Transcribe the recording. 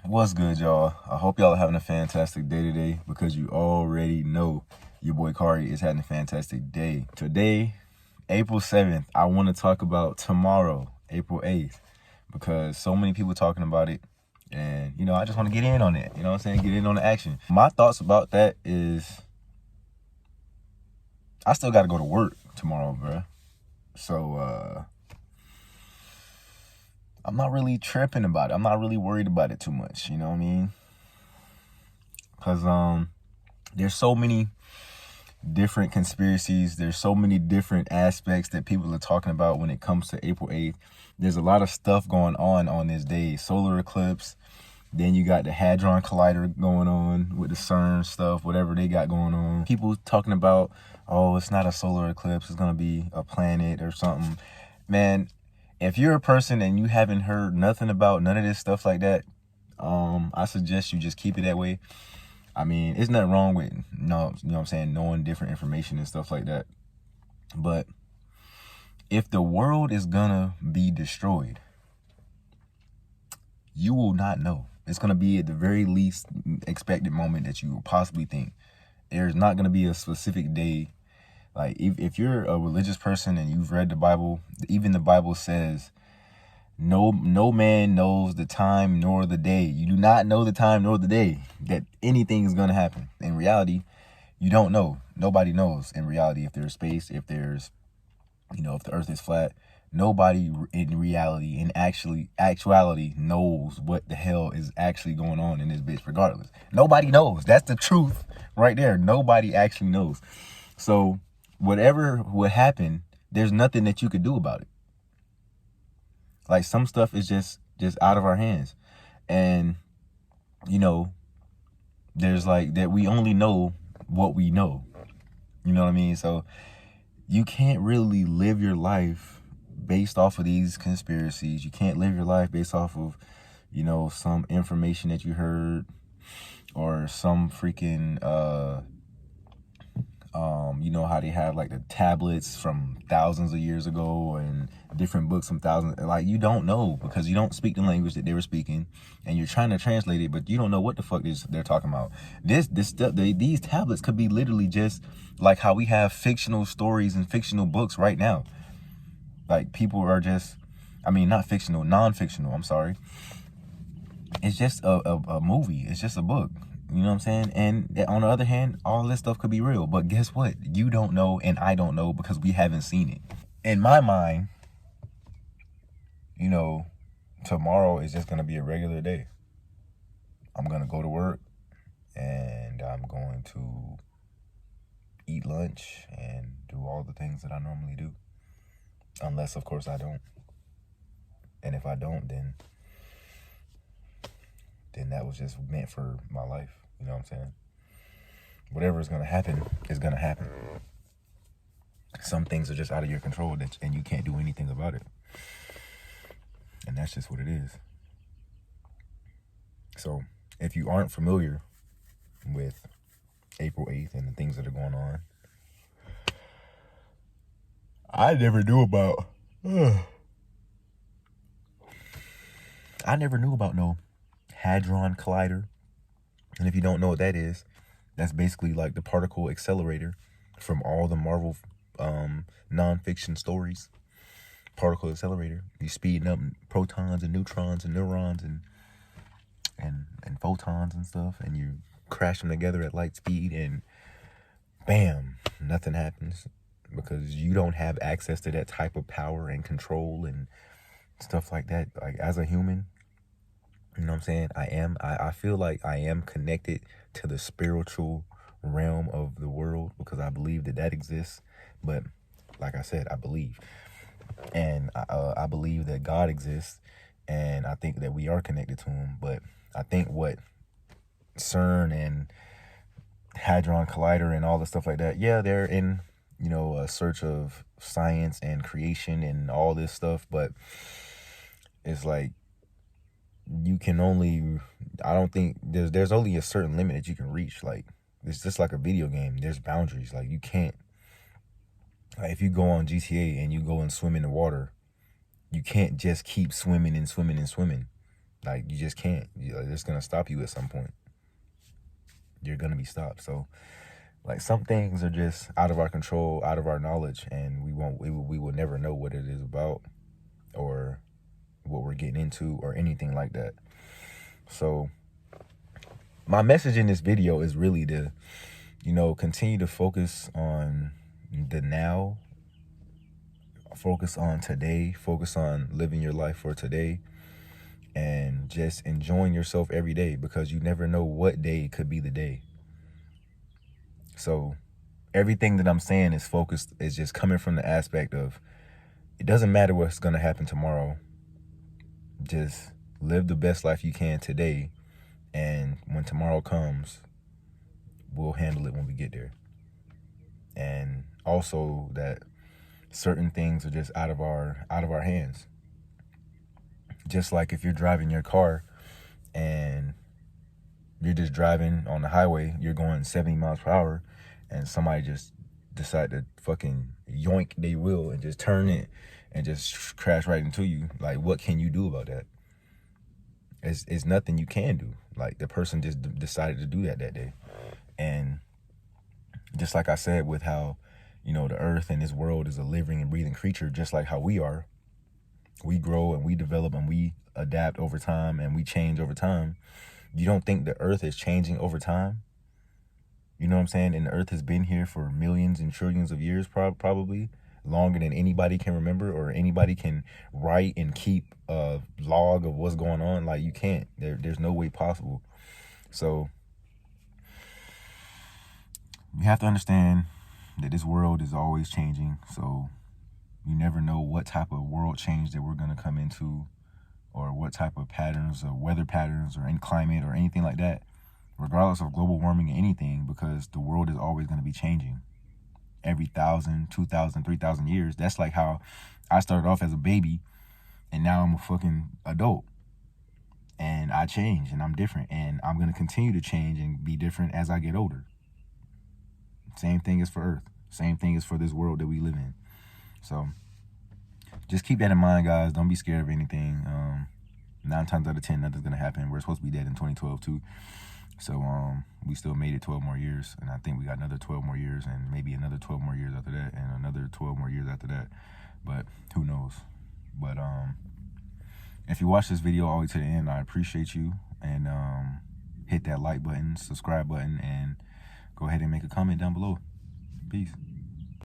What's good, y'all? I hope y'all are having a fantastic day today, because you already know your boy Kari is having a fantastic day. Today, April 7th, I want to talk about tomorrow, April 8th, because so many people talking about it, and, I just want to get in on it, what I'm saying? Get in on the action. My thoughts about that is, I still got to go to work tomorrow, bro. So, I'm not really tripping about it. I'm not really worried about it too much, you know what I mean? Because, there's so many different conspiracies. There's so many different aspects that people are talking about when it comes to April 8th. There's a lot of stuff going on this day. Solar eclipse. Then you got the Hadron Collider going on with the CERN stuff, whatever they got going on. People talking about, oh, it's not a solar eclipse. It's going to be a planet or something. Man, if you're a person and you haven't heard nothing about none of this stuff like that, I suggest you just keep it that way. I mean, there's nothing wrong with, knowing different information and stuff like that. But if the world is gonna be destroyed, you will not know. It's gonna be at the very least expected moment that you will possibly think. There's not gonna be a specific day. Like, if you're a religious person and you've read the Bible, even the Bible says, no man knows the time nor the day. You do not know the time nor the day that anything is going to happen. In reality, you don't know. Nobody knows in reality if there's space, if there's, if the earth is flat. Nobody in reality, in actuality, knows what the hell is actually going on in this bitch regardless. Nobody knows. That's the truth right there. Nobody actually knows. So whatever would happen, there's nothing that you could do about it. Like, some stuff is just out of our hands. And, there's like that we only know what we know. You know what I mean? So you can't really live your life based off of these conspiracies. You can't live your life based off of, some information that you heard, or some freaking, how they have like the tablets from thousands of years ago and different books from thousands. Like, you don't know, because you don't speak the language that they were speaking, and you're trying to translate it, but you don't know what the fuck they're talking about. This stuff, these tablets could be literally just like how we have fictional stories and fictional books right now. Like, people are just, not fictional, non-fictional, I'm sorry. It's just a movie. It's just a book. You know what I'm saying? And on the other hand, all this stuff could be real. But guess what? You don't know, and I don't know, because we haven't seen it. In my mind, tomorrow is just going to be a regular day. I'm going to go to work, and I'm going to eat lunch and do all the things that I normally do. Unless, of course, I don't. And if I don't, then that was just meant for my life. You know what I'm saying? Whatever is going to happen is going to happen. Some things are just out of your control, and you can't do anything about it. And that's just what it is. So if you aren't familiar with April 8th and the things that are going on, I never knew about no Hadron Collider. And if you don't know what that is, that's basically like the particle accelerator from all the Marvel non-fiction stories. Particle accelerator. You speeding up protons and neutrons and neurons and photons and stuff, and you crash them together at light speed, and bam, nothing happens, because you don't have access to that type of power and control and stuff like that. Like, as a human, you know what I'm saying? I feel like I am connected to the spiritual realm of the world, because I believe that exists. But like I said, I believe. And I believe that God exists, and I think that we are connected to him. But I think what CERN and Hadron Collider and all the stuff like that, yeah, they're in, a search of science and creation and all this stuff. But it's like, you can only, I don't think there's only a certain limit that you can reach. Like, it's just like a video game. There's boundaries. Like, you can't, like, if you go on GTA and you go and swim in the water, you can't just keep swimming and swimming and swimming. Like, you just can't. It's going to stop you at some point. You're going to be stopped. So, like, some things are just out of our control, out of our knowledge, and we will never know what it is about or what we're getting into or anything like that. So my message in this video is really to, continue to focus on the now, focus on today, focus on living your life for today, and just enjoying yourself every day, because you never know what day could be the day. So everything that I'm saying is just coming from the aspect of, it doesn't matter what's going to happen tomorrow. Just live the best life you can today. And when tomorrow comes, we'll handle it when we get there. And also that certain things are just out of our hands. Just like if you're driving your car and you're just driving on the highway, you're going 70 miles per hour, and somebody just decide to fucking yoink their wheel and just turn it and just crash right into you. Like, what can you do about that? It's nothing you can do. Like, the person just decided to do that day. And just like I said, with how, the earth and this world is a living and breathing creature, just like how we are. We grow and we develop and we adapt over time and we change over time. You don't think the earth is changing over time? You know what I'm saying? And the earth has been here for millions and trillions of years, probably longer than anybody can remember or anybody can write and keep a log of what's going on. Like, you can't. There's no way possible. So you have to understand that this world is always changing. So you never know what type of world change that we're going to come into, or what type of patterns or weather patterns or any climate or anything like that, regardless of global warming or anything, because the world is always going to be changing every 1,000, 2,000, 3,000 years. That's like how I started off as a baby and now I'm a fucking adult, and I change and I'm different, and I'm going to continue to change and be different as I get older. Same thing is for Earth. Same thing is for this world that we live in. So just keep that in mind, guys. Don't be scared of anything. 9 times out of 10, nothing's going to happen. We're supposed to be dead in 2012 too. So we still made it 12 more years. And I think we got another 12 more years and maybe another 12 more years after that and another 12 more years after that. But who knows? But if you watch this video all the way to the end, I appreciate you. And hit that like button, subscribe button, and go ahead and make a comment down below. Peace.